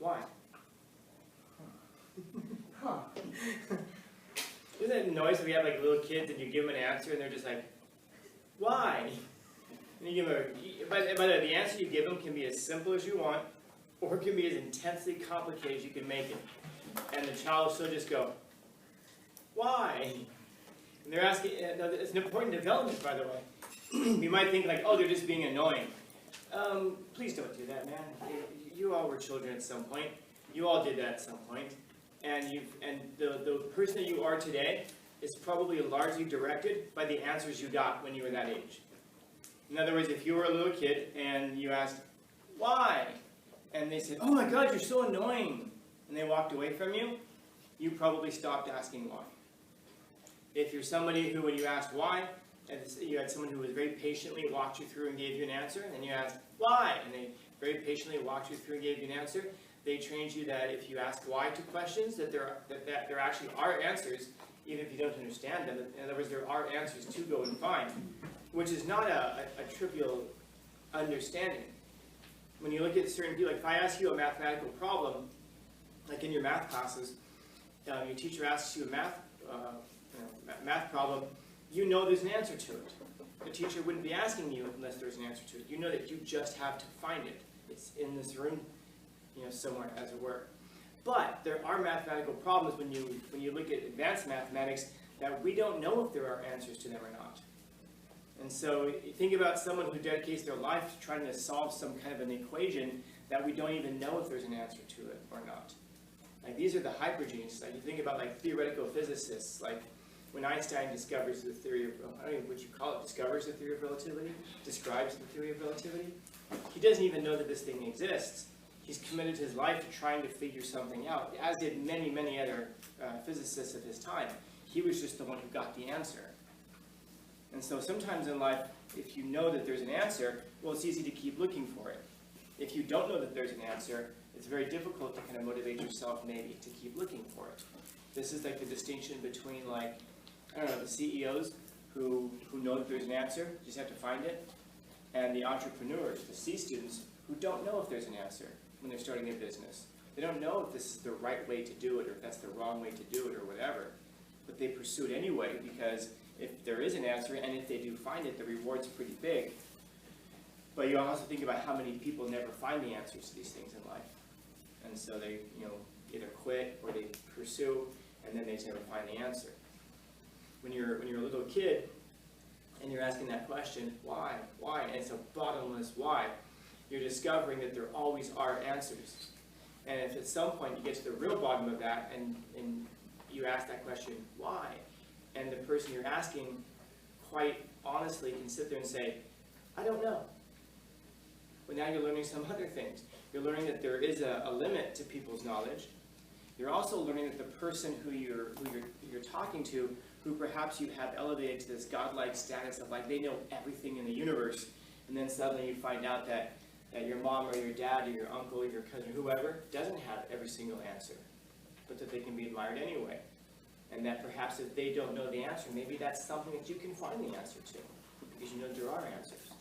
Why? Huh. Isn't it noise when we have like little kids and you give them an answer and they're just like, why? And you give them but the answer you give them can be as simple as you want, or it can be as intensely complicated as you can make it. And the child will still just go, why? And they're asking, it's an important development, by the way. You might think like, oh, they're just being annoying. Please don't do that, man. You all were children at some point. You all did that at some point. And the person that you are today is probably largely directed by the answers you got when you were that age. In other words, if you were a little kid and you asked, why? And they said, oh my God, you're so annoying. And they walked away from you, you probably stopped asking why. If you're somebody who, when you asked why, and you had someone who was very patiently walked you through and gave you an answer, and then you asked why, and they very patiently walked you through and gave you an answer, they trained you that if you ask why to questions, that there actually are answers, even if you don't understand them. In other words, there are answers to go and find, which is not a trivial understanding. When you look at certain people, like if I ask you a mathematical problem, like in your math classes, your teacher asks you a math problem, you know there's an answer to it. The teacher wouldn't be asking you unless there's an answer to it. You know that you just have to find it. It's in this room, somewhere, as it were. But there are mathematical problems when you look at advanced mathematics that we don't know if there are answers to them or not. And so you think about someone who dedicates their life to trying to solve some kind of an equation that we don't even know if there's an answer to it or not. Like these are the hypergeniuses. Like you think about like theoretical physicists, like when Einstein discovers the theory of, I don't know what you call it, discovers the theory of relativity, describes the theory of relativity. He doesn't even know that this thing exists. He's committed his life to trying to figure something out, as did many, many other physicists of his time. He was just the one who got the answer. And so sometimes in life, if you know that there's an answer, well, it's easy to keep looking for it. If you don't know that there's an answer, it's very difficult to kind of motivate yourself maybe to keep looking for it. This is like the distinction between like, I don't know, the CEOs who know that there's an answer, just have to find it, and the entrepreneurs, the C students, who don't know if there's an answer when they're starting their business. They don't know if this is the right way to do it or if that's the wrong way to do it or whatever. But they pursue it anyway because if there is an answer and if they do find it, the reward's pretty big. But you also think about how many people never find the answers to these things in life. And so they either quit or they pursue and then they just never find the answer. When you're a little kid and you're asking that question, why, and it's a bottomless why, you're discovering that there always are answers. And if at some point you get to the real bottom of that and you ask that question, why, and the person you're asking quite honestly can sit there and say, I don't know. But now you're learning some other things. You're learning that there is a limit to people's knowledge. You're also learning that the person who you're talking to, who perhaps you have elevated to this godlike status of like they know everything in the universe, and then suddenly you find out that your mom or your dad or your uncle or your cousin or whoever doesn't have every single answer, but that they can be admired anyway. And that perhaps if they don't know the answer, maybe that's something that you can find the answer to, because you know there are answers.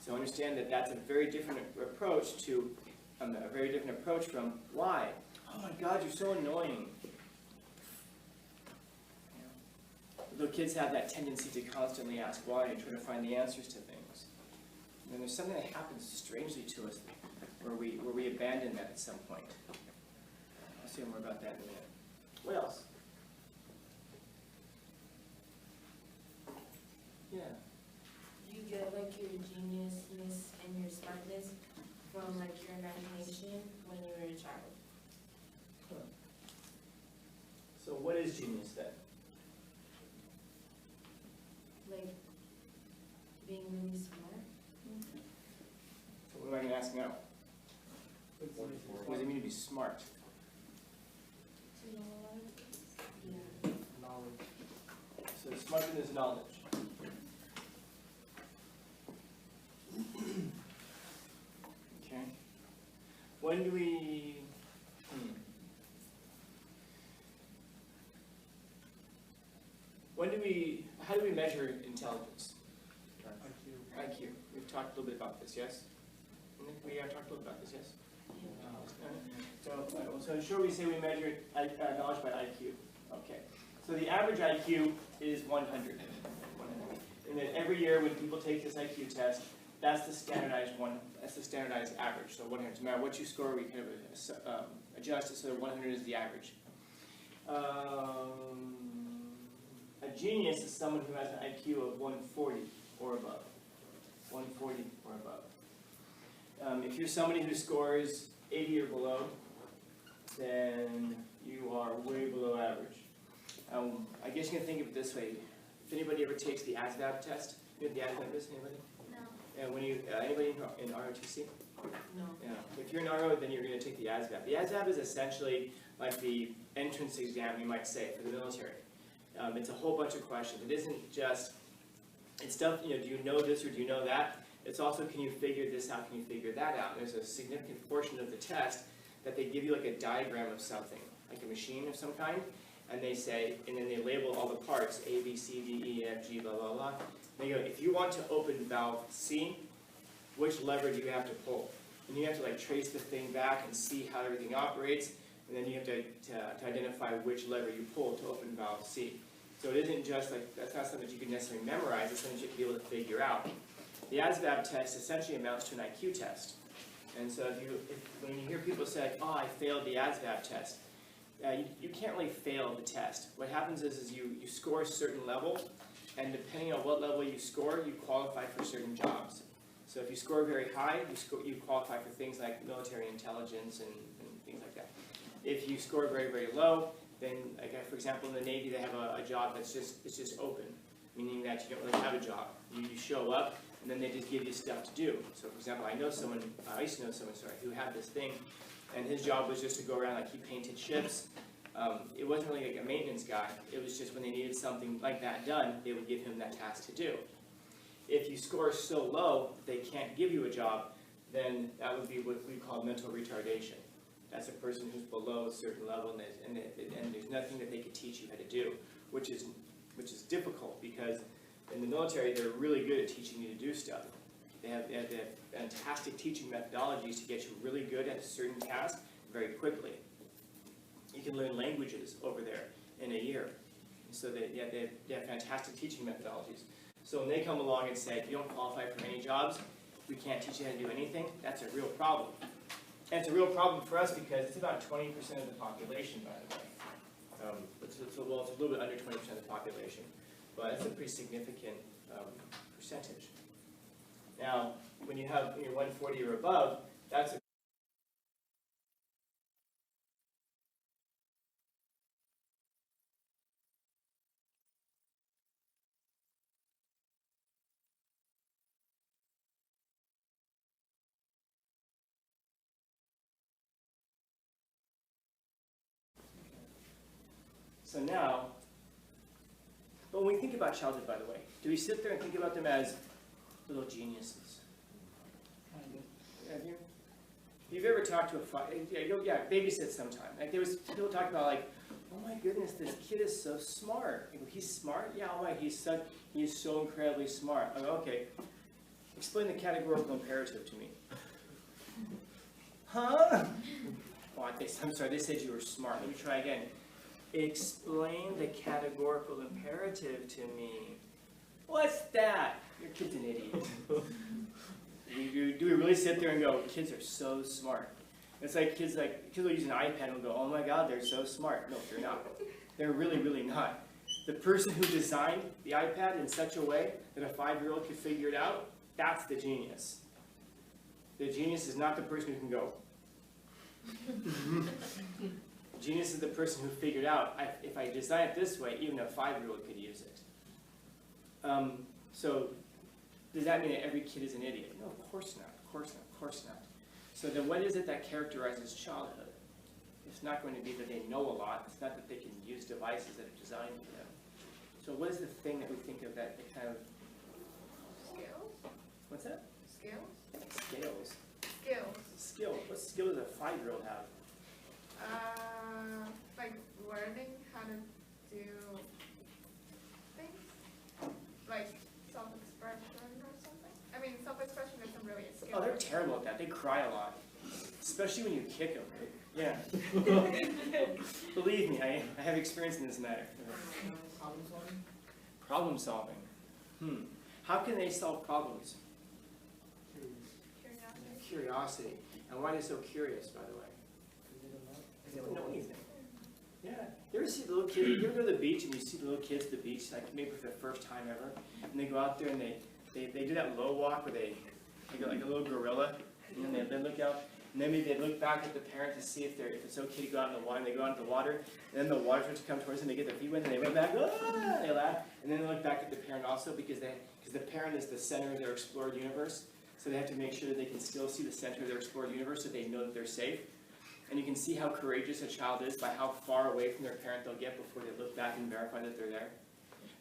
So understand that that's a very different approach to, from why. Oh my God, you're so annoying. Little kids have that tendency to constantly ask why and try to find the answers to things. And then there's something that happens strangely to us where we abandon that at some point. I'll say more about that in a minute. What else? Yeah. You get like your geniusness and your smartness from like your imagination when you were a child. Huh. So what is genius then? Like being really smart. So what am I going to ask now? What does it mean to be smart? To know a lot of things. Yeah. Knowledge. So smartness is knowledge. Okay. When do we... How do we measure intelligence? IQ. We've talked a little bit about this, yes? We talked a little bit about this, yes? So in short, we say we measure knowledge by IQ. Okay. So the average IQ is 100. And then every year when people take this IQ test, that's the standardized one. That's the standardized average. So 100. No matter what you score, we kind of adjust it so that 100 is the average. A genius is someone who has an IQ of 140 or above. 140 or above. If you're somebody who scores 80 or below, then you are way below average. I guess you can think of it this way. If anybody ever takes the ASVAB test, you know what the ASVAB is? Anybody? No. And when you anybody in ROTC? No. Yeah. If you're in RO, then you're going to take the ASVAB. The ASVAB is essentially like the entrance exam, you might say, for the military. It's a whole bunch of questions. It isn't just, it's stuff, do you know this or do you know that? It's also, can you figure this out, can you figure that out? There's a significant portion of the test that they give you like a diagram of something, like a machine of some kind, and they say, and then they label all the parts, A, B, C, D, E, F, G, blah, blah, blah. They go, if you want to open valve C, which lever do you have to pull? And you have to like trace the thing back and see how everything operates, and then you have to identify which lever you pull to open valve C. So it isn't just like, that's not something that you can necessarily memorize, it's something you should be able to figure out. The ASVAB test essentially amounts to an IQ test. And so when you hear people say, oh, I failed the ASVAB test, you can't really fail the test. What happens is you score a certain level, and depending on what level you score, you qualify for certain jobs. So if you score very high, you qualify for things like military intelligence and things like that. If you score very, very low, then, like, for example, in the Navy, they have a job that's just open, meaning that you don't really have a job. You show up, and then they just give you stuff to do. So, for example, I used to know someone, who had this thing, and his job was just to go around, like, he painted ships. It wasn't really like a maintenance guy. It was just when they needed something like that done, they would give him that task to do. If you score so low they can't give you a job, then that would be what we call mental retardation. That's a person who's below a certain level, and there's nothing that they could teach you how to do, which is difficult because in the military they're really good at teaching you to do stuff. They have fantastic teaching methodologies to get you really good at a certain task very quickly. You can learn languages over there in a year. So they have fantastic teaching methodologies. So when they come along and say, if you don't qualify for any jobs, we can't teach you how to do anything, that's a real problem. And it's a real problem for us because it's about 20% of the population, by the way. It's a little bit under 20% of the population, but it's a pretty significant percentage. Now, when you're 140 or above, that's a So now, but when we think about childhood, by the way, do we sit there and think about them as little geniuses? Have you? If you've ever talked to babysit sometime. Like people talk about like, oh my goodness, this kid is so smart. He's smart? Yeah, oh my, he is so incredibly smart. I go, okay, explain the categorical imperative to me. Huh? Oh, I'm sorry, they said you were smart. Let me try again. Explain the categorical imperative to me. What's that? Your kid's an idiot. Do we really sit there and go, kids are so smart? It's like kids will use an iPad and go, oh my God, they're so smart. No, they're not. They're really, really not. The person who designed the iPad in such a way that a 5-year-old could figure it out, that's the genius. The genius is not the person who can go. Genius is the person who figured out, if I design it this way, even a 5-year-old could use it. So does that mean that every kid is an idiot? No, of course not, of course not, of course not. So then what is it that characterizes childhood? It's not going to be that they know a lot. It's not that they can use devices that are designed for them. So what is the thing that we think of that kind of... Skills? What's that? Skills? Scales. Skills. Skill. What skill does a 5-year-old have? Like learning how to do things, like self-expression or something. I mean, self-expression isn't really a skill. Oh, they're terrible at that. They cry a lot. Especially when you kick them, right? Yeah. Believe me, I have experience in this matter. Problem solving? Problem solving. How can they solve problems? Curiosity. And why are they so curious, by the way? They don't know anything. Yeah. You ever see the little kids, you ever go to the beach and you see the little kids at the beach, like maybe for the first time ever, and they go out there and they do that low walk where they go like a little gorilla, and then they look out, and then maybe they look back at the parent to see if it's okay to go out in the water, and they go out into the water, and then the water starts to come towards them, they get their feet wet, and they run back, ah, they laugh, and then they look back at the parent also because the parent is the center of their explored universe, so they have to make sure that they can still see the center of their explored universe so they know that they're safe. And you can see how courageous a child is by how far away from their parent they'll get before they look back and verify that they're there.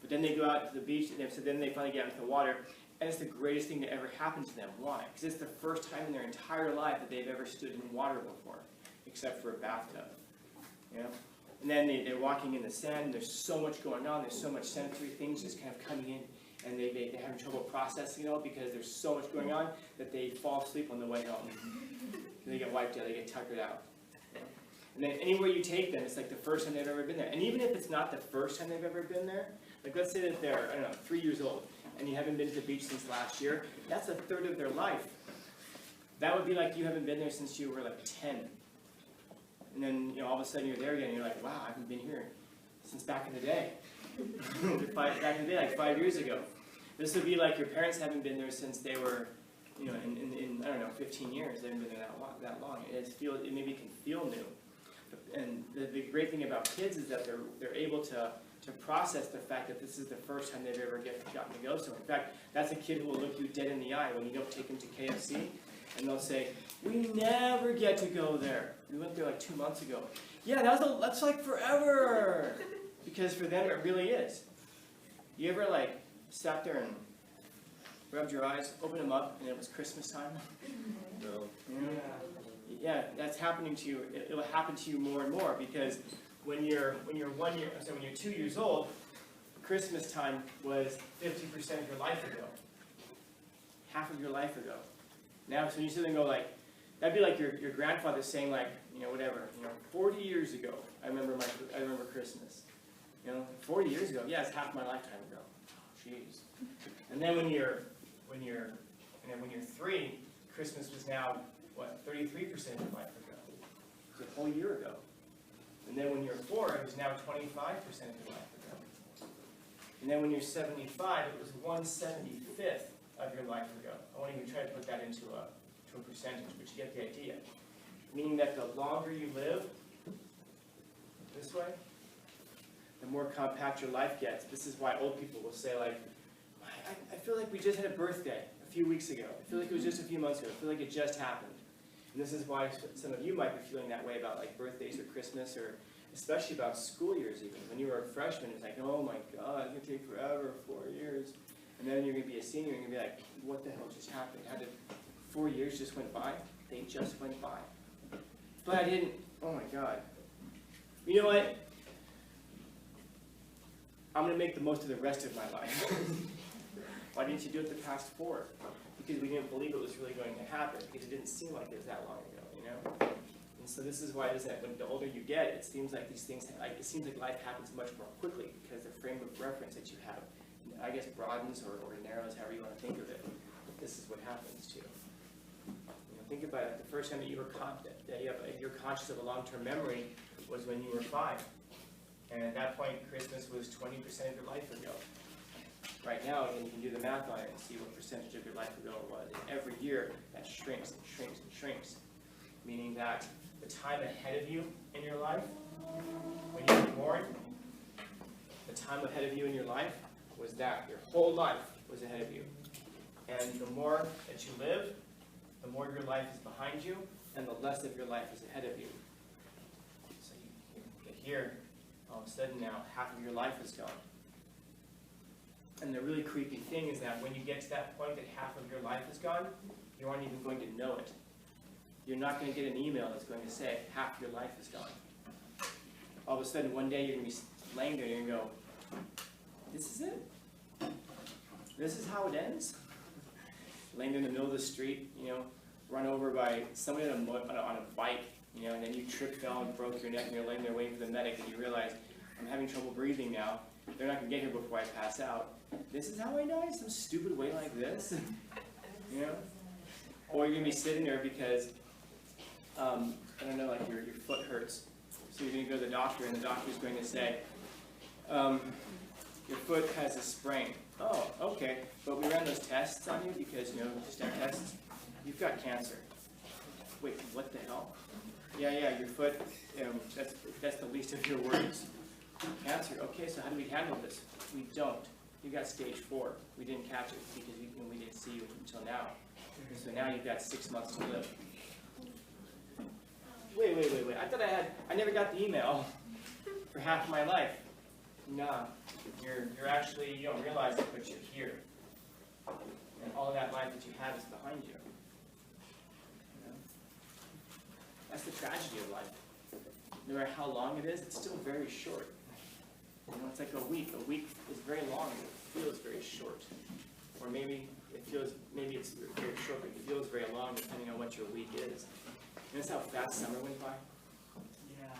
But then they go out to the beach, and so then they finally get out into the water, and it's the greatest thing to ever happen to them. Why? Because it's the first time in their entire life that they've ever stood in water before, except for a bathtub. You know? And then they're walking in the sand, and there's so much going on, there's so much sensory things just kind of coming in, and they're having trouble processing it all because there's so much going on that they fall asleep on the way home. They get wiped out, they get tuckered out. And then anywhere you take them, it's like the first time they've ever been there. And even if it's not the first time they've ever been there, like let's say that they're, I don't know, 3 years old, and you haven't been to the beach since last year, that's a third of their life. That would be like you haven't been there since you were like 10. And then, you know, all of a sudden you're there again, and you're like, wow, I haven't been here since back in the day. Back in the day, like 5 years ago. This would be like your parents haven't been there since they were, you know, in I don't know, 15 years. They haven't been there that long. It maybe can feel new. And the great thing about kids is that they're able to process the fact that this is the first time they've ever gotten to go somewhere. In fact, that's a kid who will look you dead in the eye when you don't take them to KFC, and they'll say, "We never get to go there. We went there like 2 months ago." Yeah, that's like forever, because for them it really is. You ever like sat there and rubbed your eyes, opened them up, and it was Christmas time? No. Yeah, that's happening to you. It'll happen to you more and more because when you're 2 years old, Christmas time was 50% of your life ago, half of your life ago. Now, so you sit there and go like, that'd be like your grandfather saying like, you know, whatever, you know, 40 years ago, I remember Christmas. You know, 40 years ago, yeah, it's half my lifetime ago. Oh, jeez. And then when you're 3, Christmas was now, what, 33% of your life ago. It was a whole year ago. And then when you're 4, it was now 25% of your life ago. And then when you're 75, it was 1/75th of your life ago. I won't even try to put that into a percentage, but you get the idea. Meaning that the longer you live this way, the more compact your life gets. This is why old people will say like, I feel like we just had a birthday a few weeks ago. I feel like it was just a few months ago. I feel like it just happened. And this is why some of you might be feeling that way about like birthdays or Christmas, or especially about school years even. When you were a freshman, it's like, oh my God, it's going to take forever, 4 years. And then you're going to be a senior, and you're going to be like, what the hell just happened? How did 4 years just went by? They just went by. But I didn't, oh my God. You know what? I'm going to make the most of the rest of my life. Why didn't you do it the past 4? Because we didn't believe it was really going to happen, because it didn't seem like it was that long ago, you know? And so this is why it is that when the older you get, it seems like these things, it seems like life happens much more quickly, because the frame of reference that you have, I guess, broadens or narrows, however you want to think of it. This is what happens to you. You know, think about it. The first time that you were you're conscious of a long-term memory was when you were 5. And at that point, Christmas was 20% of your life ago. Right now, you can do the math on it and see what percentage of your life ago it was. And every year, that shrinks and shrinks and shrinks. Meaning that the time ahead of you in your life, when you were born, the time ahead of you in your life was that. Your whole life was ahead of you. And the more that you live, the more your life is behind you, and the less of your life is ahead of you. So you get here, all of a sudden now, half of your life is gone. And the really creepy thing is that when you get to that point that half of your life is gone, you aren't even going to know it. You're not going to get an email that's going to say half your life is gone. All of a sudden, one day you're going to be laying there and you're going to go, this is it? This is how it ends? Laying there in the middle of the street, you know, run over by somebody on a bike, and then you tripped, fell, and broke your neck, and you're laying there waiting for the medic, and you realize, I'm having trouble breathing now. They're not going to get here before I pass out. This is how I die? Some stupid way like this? Or you're going to be sitting there because, I don't know, like your foot hurts. So you're going to go to the doctor, and the doctor's going to say, your foot has a sprain. Oh, okay, but we ran those tests on you because, step tests, you've got cancer. Wait, what the hell? Yeah, your foot, that's the least of your worries. Cancer, okay, so how do we handle this? We don't. You got stage 4. We didn't catch it because we didn't see you until now. So now you've got 6 months to live. Wait. I thought I never got the email for half my life. Nah, you're actually, you don't realize it, but you're here. And all of that life that you have is behind you. That's the tragedy of life. No matter how long it is, it's still very short. It's like a week. A week is very long, it feels very short. Or maybe it's very short, but it feels very long depending on what your week is. And that's how fast summer went by. Yeah.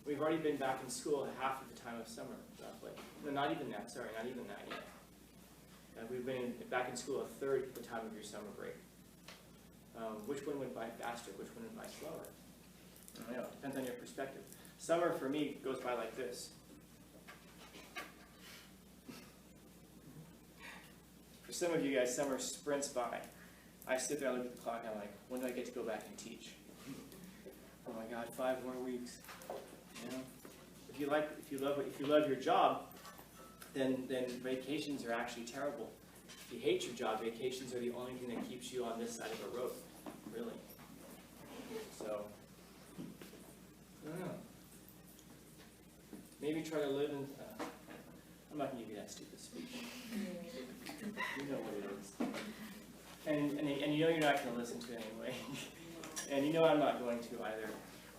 We've already been back in school half of the time of summer, roughly. No, not even that yet. We've been back in school a third of the time of your summer break. Which one went by faster? Which one went by slower? I don't know. It depends on your perspective. Summer, for me, goes by like this. For some of you guys, summer sprints by. I sit there, I look at the clock, and I'm like, when do I get to go back and teach? Oh my God, 5 more weeks. If you love your job, then vacations are actually terrible. If you hate your job, vacations are the only thing that keeps you on this side of the road, really. So, I don't know. Maybe try to live in. I'm not going to give you that stupid speech. You know what it is. And you know you're not going to listen to it anyway. And you know I'm not going to either.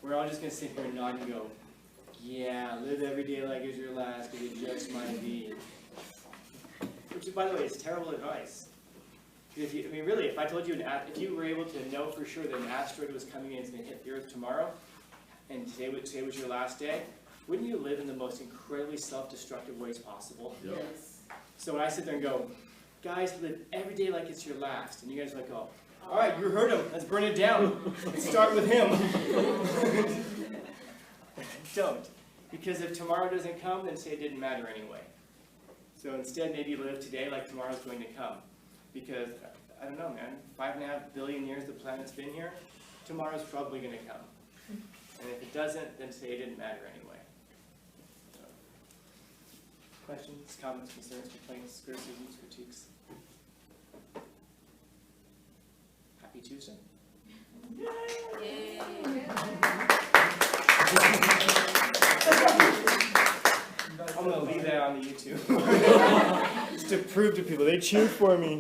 We're all just going to sit here and nod and go, yeah, live every day like it's your last, because it just might be. Which, by the way, is terrible advice. Really, if I told you, if you were able to know for sure that an asteroid was coming in and it's going to hit the Earth tomorrow, and today was your last day, wouldn't you live in the most incredibly self-destructive ways possible? Yes. So when I sit there and go, guys, live every day like it's your last, and you guys are like, oh, all right, you heard him, let's burn it down. Let's start with him. Don't. Because if tomorrow doesn't come, then say it didn't matter anyway. So instead, maybe live today like tomorrow's going to come. Because, I don't know, man, 5.5 billion years the planet's been here, tomorrow's probably going to come. And if it doesn't, then say it didn't matter anyway. So, questions, comments, concerns, complaints, criticisms, critiques? Happy Tuesday. Yay. I'm going to leave that on the YouTube. Just to prove to people, they cheered for me.